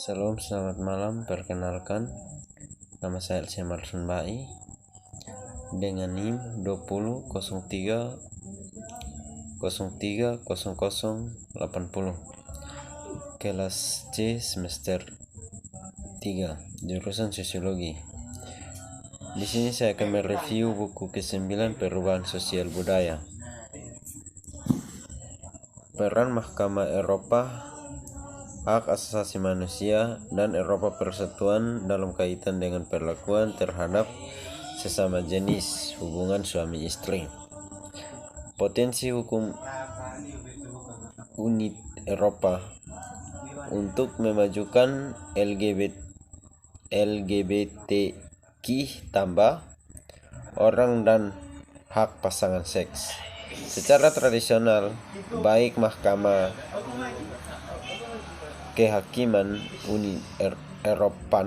Salam, selamat malam. Perkenalkan, nama saya Elsia Marsun Bai dengan NIM 2003 03 0080, kelas C semester 3, jurusan Sosiologi. Di sini saya akan mereview buku ke-9 Perubahan Sosial Budaya. Peran Mahkamah Eropa, Hak Asasi Manusia, dan Eropa Persatuan dalam kaitan dengan perlakuan terhadap sesama jenis hubungan suami istri. Potensi hukum Unit Eropa untuk memajukan LGBTQ tambah orang dan hak pasangan seks. Secara tradisional, baik Mahkamah Kehakiman Uni Eropa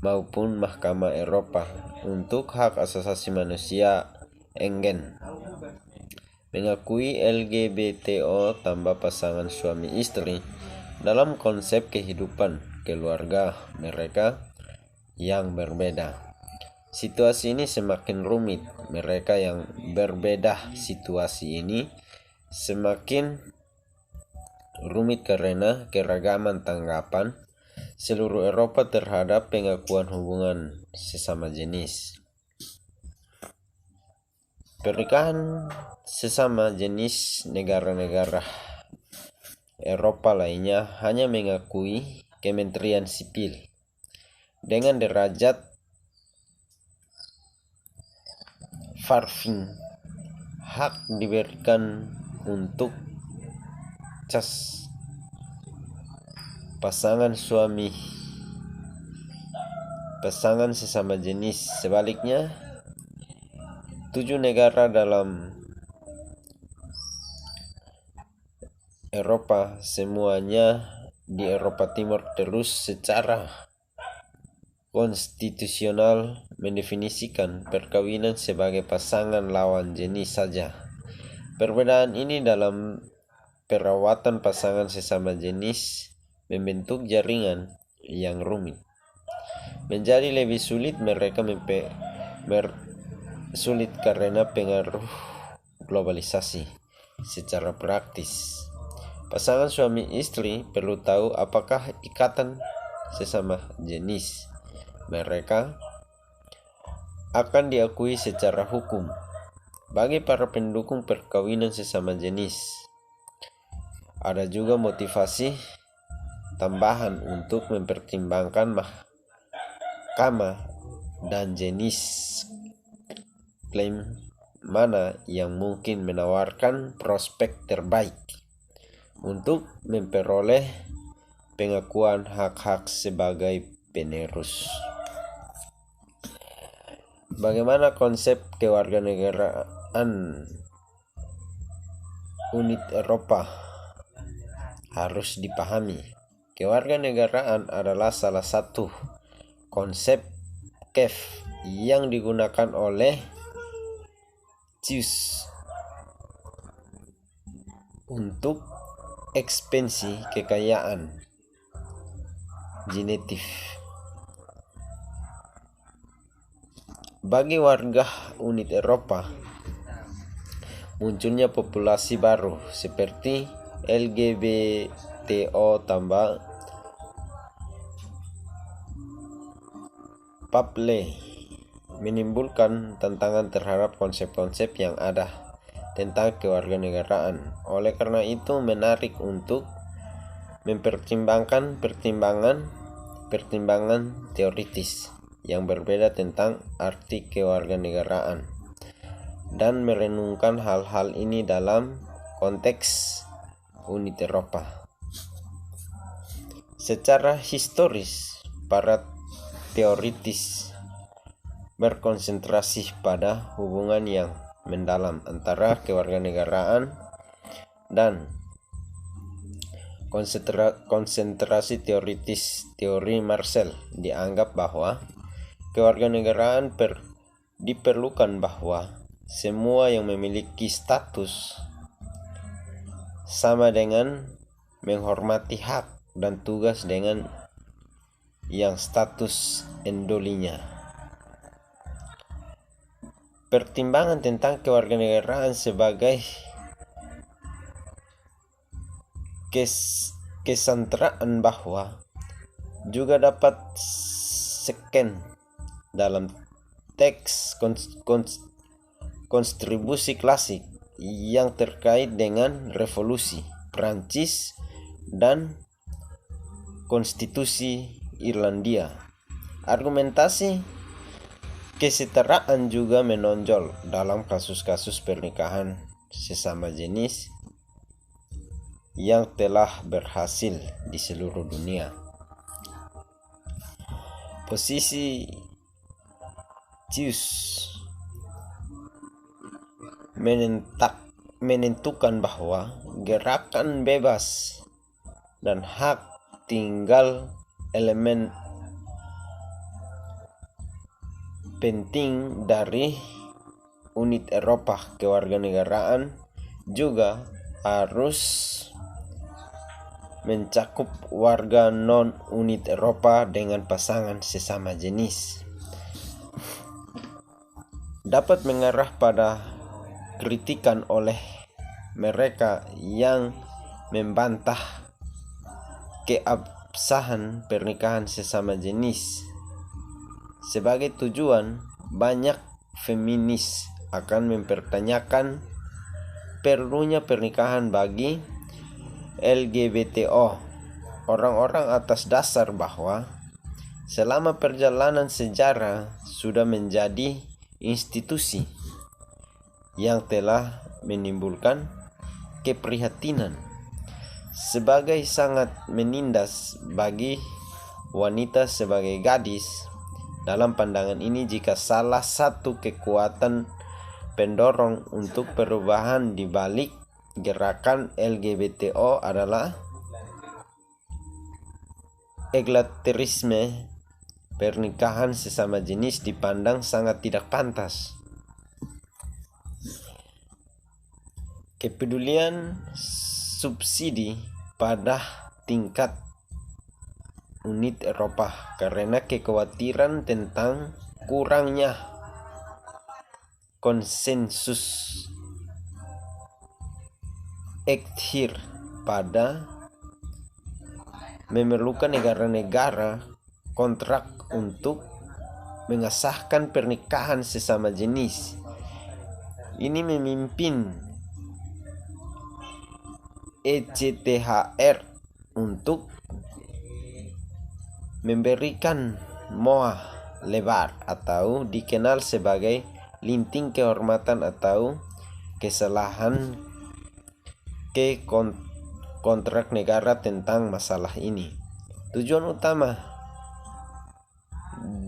maupun Mahkamah Eropa untuk Hak Asasi Manusia Engen mengakui LGBTO tambah pasangan suami istri dalam konsep kehidupan keluarga mereka yang berbeda. Situasi ini semakin rumit. Mereka yang berbeda situasi ini semakin rumit karena keragaman tanggapan seluruh Eropa terhadap pengakuan hubungan sesama jenis. Pernikahan sesama jenis negara-negara Eropa lainnya hanya mengakui Kementerian Sipil dengan derajat farfing. Hak diberikan untuk pasangan sesama jenis. Sebaliknya, 7 negara dalam Eropa, semuanya di Eropa Timur, terus secara konstitusional mendefinisikan perkawinan sebagai pasangan lawan jenis saja. Perbedaan ini dalam perawatan pasangan sesama jenis membentuk jaringan yang rumit. Menjadi lebih sulit mereka sulit karena pengaruh globalisasi. Secara praktis, pasangan suami istri perlu tahu apakah ikatan sesama jenis mereka akan diakui secara hukum. Bagi para pendukung perkawinan sesama jenis, ada juga motivasi tambahan untuk mempertimbangkan mahkamah dan jenis klaim mana yang mungkin menawarkan prospek terbaik untuk memperoleh pengakuan hak-hak sebagai penerus. Bagaimana konsep kewarganegaraan Unit Eropa harus dipahami? Kewarganegaraan adalah salah satu konsep KEF yang digunakan oleh Zeus untuk ekspansi kekayaan genetik. Bagi warga Unit Eropa, munculnya populasi baru seperti LGBTO tambah Paple menimbulkan tantangan terhadap konsep-konsep yang ada tentang kewarganegaraan. Oleh karena itu, menarik untuk mempertimbangkan pertimbangan teoritis yang berbeda tentang arti kewarganegaraan dan merenungkan hal-hal ini dalam konteks Unit Eropa. Secara historis, para teoritis berkonsentrasi pada hubungan yang mendalam antara kewarganegaraan dan konsentrasi teoritis teori Marcel dianggap bahwa kewarganegaraan diperlukan bahwa semua yang memiliki status sama dengan menghormati hak dan tugas dengan yang status endolinya. Pertimbangan tentang kewarganegaraan sebagai kesantraan bahwa juga dapat seken dalam teks kontribusi klasik yang terkait dengan revolusi Prancis dan konstitusi Irlandia. Argumentasi kesetaraan juga menonjol dalam kasus-kasus pernikahan sesama jenis yang telah berhasil di seluruh dunia. Posisi Zeus menentukan bahwa gerakan bebas dan hak tinggal elemen penting dari unit Eropa kewarganegaraan juga harus mencakup warga non-unit Eropa dengan pasangan sesama jenis. Dapat mengarah pada kritikan oleh mereka yang membantah keabsahan pernikahan sesama jenis. Sebagai tujuan, banyak feminis akan mempertanyakan perlunya pernikahan bagi LGBTO, orang-orang atas dasar bahwa selama perjalanan sejarah sudah menjadi institusi yang telah menimbulkan keprihatinan sebagai sangat menindas bagi wanita sebagai gadis. Dalam pandangan ini, jika salah satu kekuatan pendorong untuk perubahan di balik gerakan LGBTO adalah egalitarianisme, pernikahan sesama jenis dipandang sangat tidak pantas. Kepedulian subsidi pada tingkat unit Eropa karena kekhawatiran tentang kurangnya konsensus akhir pada memerlukan negara-negara kontrak untuk mengesahkan pernikahan sesama jenis. Ini memimpin ECTHR untuk memberikan moa lebar atau dikenal sebagai linting kehormatan atau kesalahan ke kontrak negara tentang masalah ini. Tujuan utama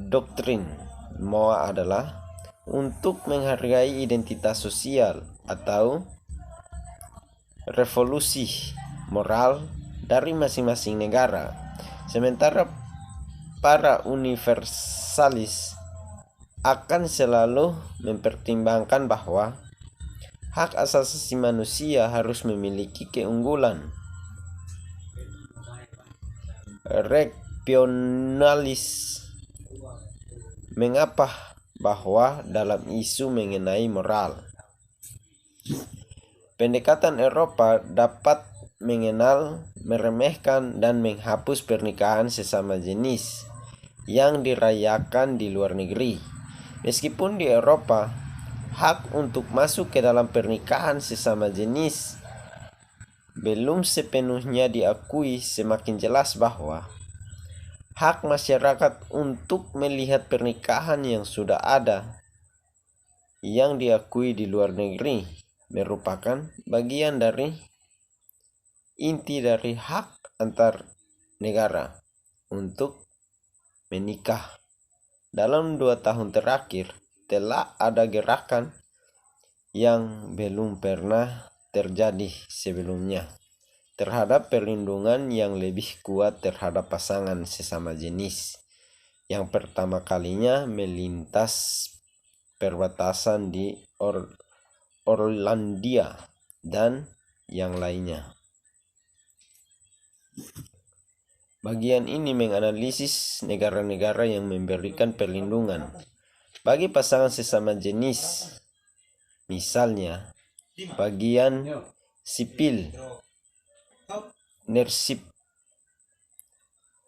doktrin MOA adalah untuk menghargai identitas sosial atau revolusi moral dari masing-masing negara. Sementara para universalis akan selalu mempertimbangkan bahwa hak asasi manusia harus memiliki keunggulan. Regionalis mengapa bahwa dalam isu mengenai moral, pendekatan Eropa dapat mengenal, meremehkan, dan menghapus pernikahan sesama jenis yang dirayakan di luar negeri. Meskipun di Eropa, hak untuk masuk ke dalam pernikahan sesama jenis belum sepenuhnya diakui, semakin jelas bahwa hak masyarakat untuk melihat pernikahan yang sudah ada yang diakui di luar negeri merupakan bagian dari inti dari hak antar negara untuk menikah. Dalam 2 tahun terakhir telah ada gerakan yang belum pernah terjadi sebelumnya terhadap perlindungan yang lebih kuat terhadap pasangan sesama jenis, yang pertama kalinya melintas perbatasan di Irlandia dan yang lainnya. Bagian ini menganalisis negara-negara yang memberikan perlindungan bagi pasangan sesama jenis. Misalnya, bagian sipil, NERSIP,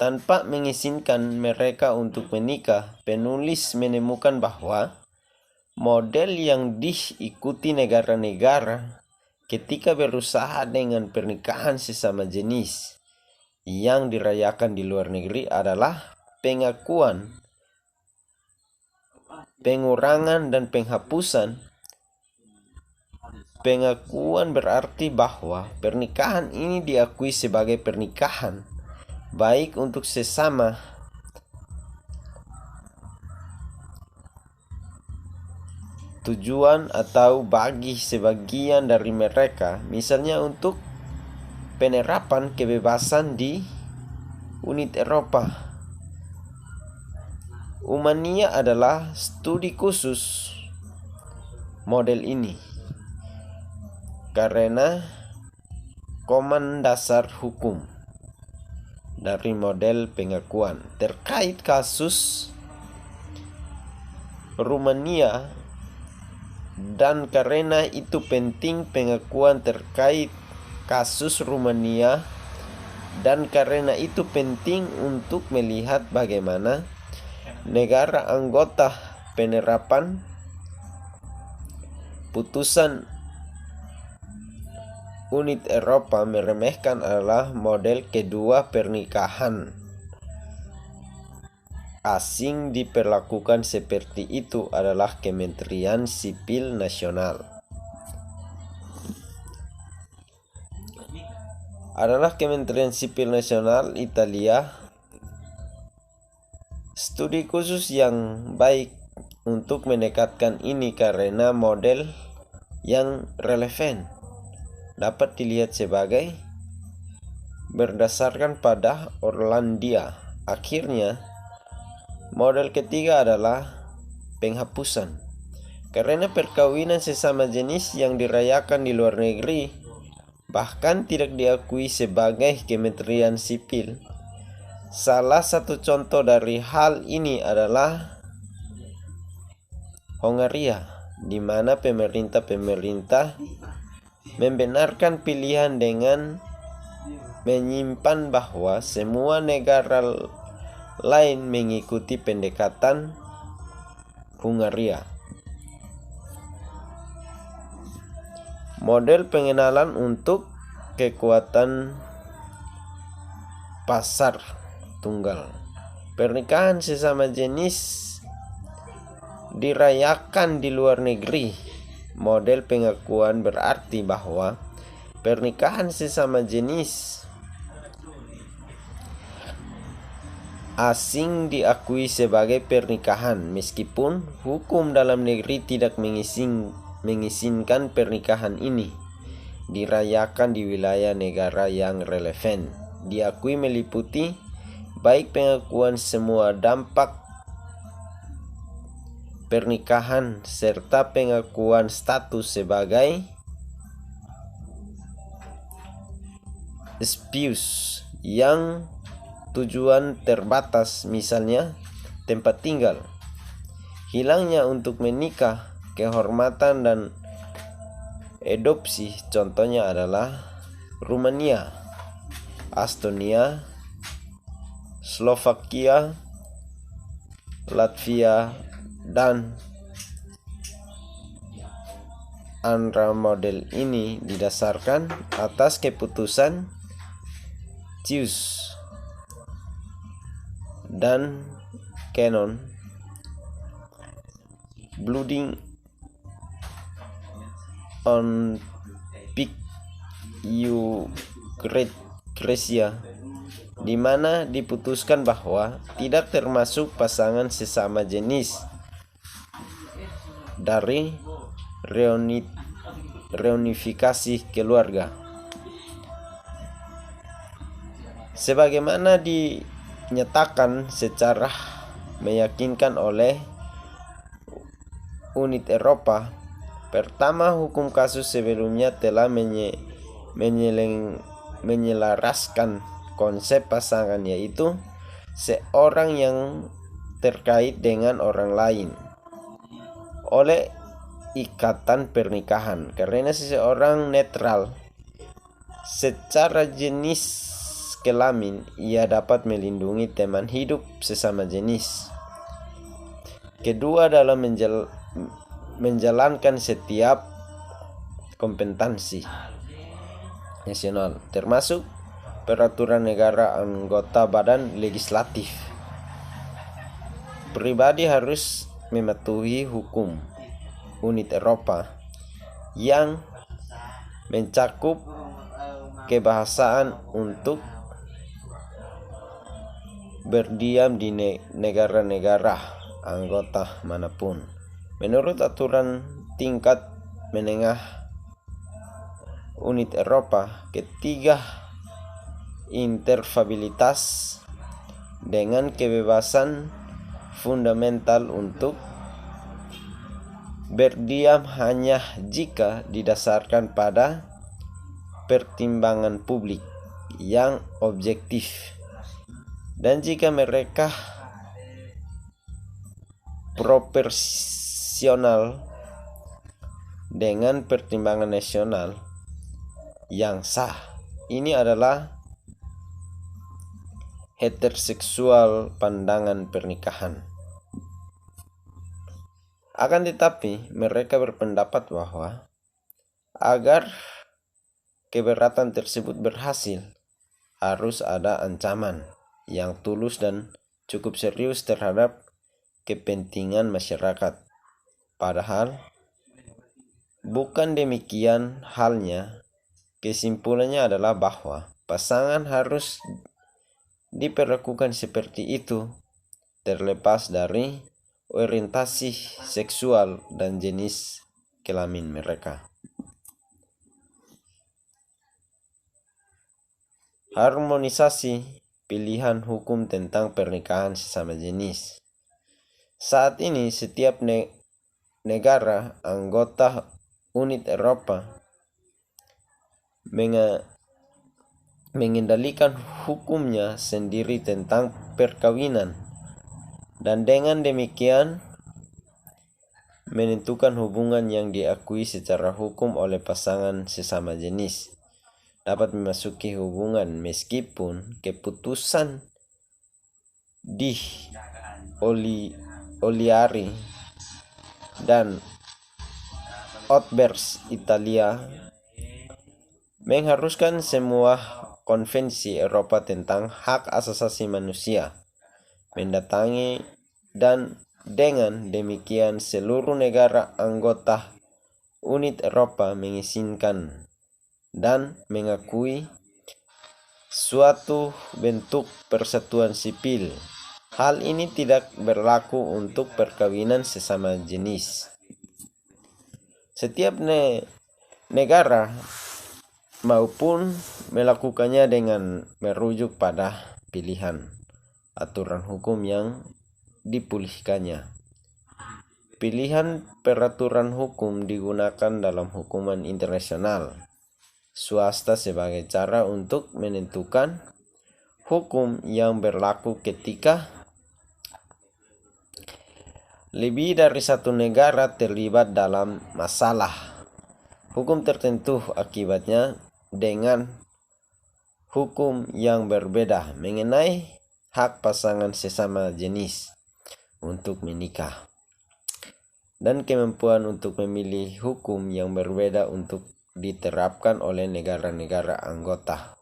tanpa mengizinkan mereka untuk menikah, penulis menemukan bahwa model yang diikuti negara-negara ketika berusaha dengan pernikahan sesama jenis yang dirayakan di luar negeri adalah pengakuan, pengurangan, dan penghapusan. Pengakuan berarti bahwa pernikahan ini diakui sebagai pernikahan, baik untuk sesama tujuan atau bagi sebagian dari mereka, misalnya untuk penerapan kebebasan di Uni Eropa. Umania adalah studi khusus model ini karena komen dasar hukum dari model pengakuan terkait kasus Rumania, dan karena itu penting pengakuan terkait kasus Rumania, dan karena itu penting untuk melihat bagaimana negara anggota penerapan putusan Uni Eropa meremehkan adalah model kedua. Pernikahan asing diperlakukan seperti itu adalah Kementerian Sipil Nasional. Kementerian Sipil Nasional Italia. Studi khusus yang baik untuk mendekatkan ini karena model yang relevan dapat dilihat sebagai berdasarkan pada Orlandia. Akhirnya, model ketiga adalah penghapusan. Karena perkawinan sesama jenis yang dirayakan di luar negeri bahkan tidak diakui sebagai kementerian sipil. Salah satu contoh dari hal ini adalah Hongaria, di mana pemerintah membenarkan pilihan dengan menyimpan bahwa semua negara lain mengikuti pendekatan Hongaria. Model pengenalan untuk kekuatan pasar tunggal. Pernikahan sesama jenis dirayakan di luar negeri. Model pengakuan berarti bahwa pernikahan sesama jenis asing diakui sebagai pernikahan meskipun hukum dalam negeri tidak mengizinkan pernikahan ini dirayakan di wilayah negara yang relevan. Diakui meliputi baik pengakuan semua dampak pernikahan serta pengakuan status sebagai spouse yang tujuan terbatas, misalnya tempat tinggal, hilangnya untuk menikah, kehormatan, dan adopsi. Contohnya adalah Rumania, Estonia, Slovakia, Latvia, dan Andra. Model ini didasarkan atas keputusan Zeus dan Canon Blooding on Big Eucrasia, di mana diputuskan bahwa tidak termasuk pasangan sesama jenis dari reunifikasi keluarga. Sebagaimana dinyatakan secara meyakinkan oleh Uni Eropa, pertama, hukum kasus sebelumnya telah menyelaraskan konsep pasangan, yaitu seorang yang terkait dengan orang lain oleh ikatan pernikahan, karena seseorang netral secara jenis kelamin, ia dapat melindungi teman hidup sesama jenis. Kedua, dalam menjalankan setiap kompetensi nasional, termasuk peraturan negara anggota badan legislatif. Pribadi harus mematuhi hukum Uni Eropa yang mencakup kebangsaan untuk berdiam di negara-negara anggota manapun. Menurut aturan tingkat menengah Uni Eropa, ketiga intervaliditas dengan kebebasan fundamental untuk berdiam hanya jika didasarkan pada pertimbangan publik yang objektif, dan jika mereka proporsional dengan pertimbangan nasional yang sah. Ini adalah heteroseksual pandangan pernikahan. Akan tetapi, mereka berpendapat bahwa agar keberatan tersebut berhasil, harus ada ancaman yang tulus dan cukup serius terhadap kepentingan masyarakat. Padahal bukan demikian halnya. Kesimpulannya adalah bahwa pasangan harus diperlakukan seperti itu, terlepas dari orientasi seksual dan jenis kelamin mereka. Harmonisasi pilihan hukum tentang pernikahan sesama jenis. Saat ini setiap negara anggota Uni Eropa mengendalikan hukumnya sendiri tentang perkawinan, dan dengan demikian menentukan hubungan yang diakui secara hukum oleh pasangan sesama jenis dapat memasuki hubungan meskipun keputusan di Oliari dan Otbers, Italia, mengharuskan semua konvensi Eropa tentang hak asasi manusia mendatangi, dan dengan demikian seluruh negara anggota Uni Eropa mengizinkan dan mengakui suatu bentuk persatuan sipil. Hal ini tidak berlaku untuk perkawinan sesama jenis. Setiap negara maupun melakukannya dengan merujuk pada pilihan aturan hukum yang dipulihkannya. Pilihan peraturan hukum digunakan dalam hukuman internasional swasta sebagai cara untuk menentukan hukum yang berlaku ketika lebih dari satu negara terlibat dalam masalah hukum tertentu. Akibatnya, dengan hukum yang berbeda mengenai hak pasangan sesama jenis untuk menikah, dan kemampuan untuk memilih hukum yang berbeda untuk diterapkan oleh negara-negara anggota.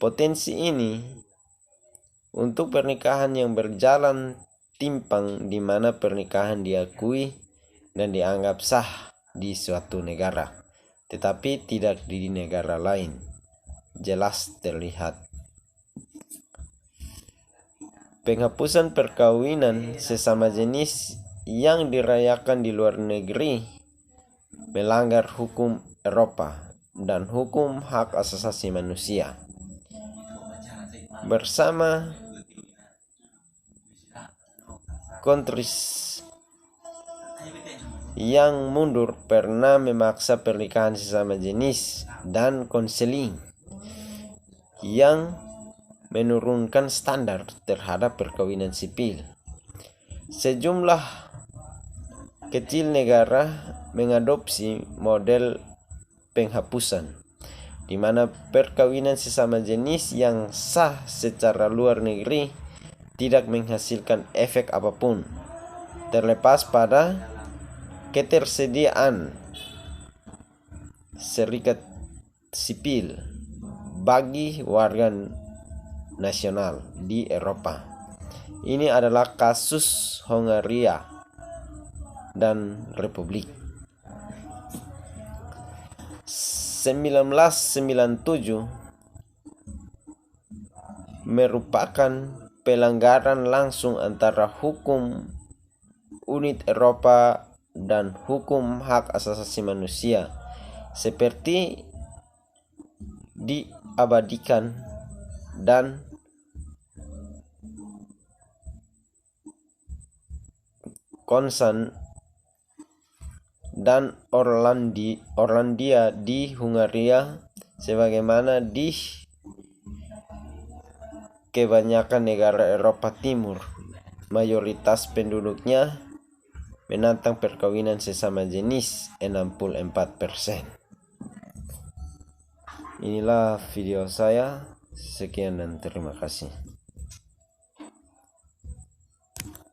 Potensi ini untuk pernikahan yang berjalan timpang, di mana pernikahan diakui dan dianggap sah di suatu negara, tetapi tidak di negara lain, jelas terlihat. Penghapusan perkawinan sesama jenis yang dirayakan di luar negeri melanggar hukum Eropa dan hukum hak asasi manusia. Bersama countries yang mundur pernah memaksa pernikahan sesama jenis dan konseling yang menurunkan standar terhadap perkawinan sipil. Sejumlah kecil negara mengadopsi model penghapusan, di mana perkawinan sesama jenis yang sah secara luar negeri tidak menghasilkan efek apapun, terlepas pada ketersediaan serikat sipil bagi warga nasional di Eropa. Ini adalah kasus Hongaria dan Republik. 1997 merupakan pelanggaran langsung antara hukum unit Eropa dan hukum hak asasi manusia, seperti diabadikan dan Konsan dan Orlandia di Hungaria, sebagaimana di kebanyakan negara Eropa Timur. Mayoritas penduduknya menentang perkawinan sesama jenis, 64%. Inilah video saya. Sekian dan terima kasih.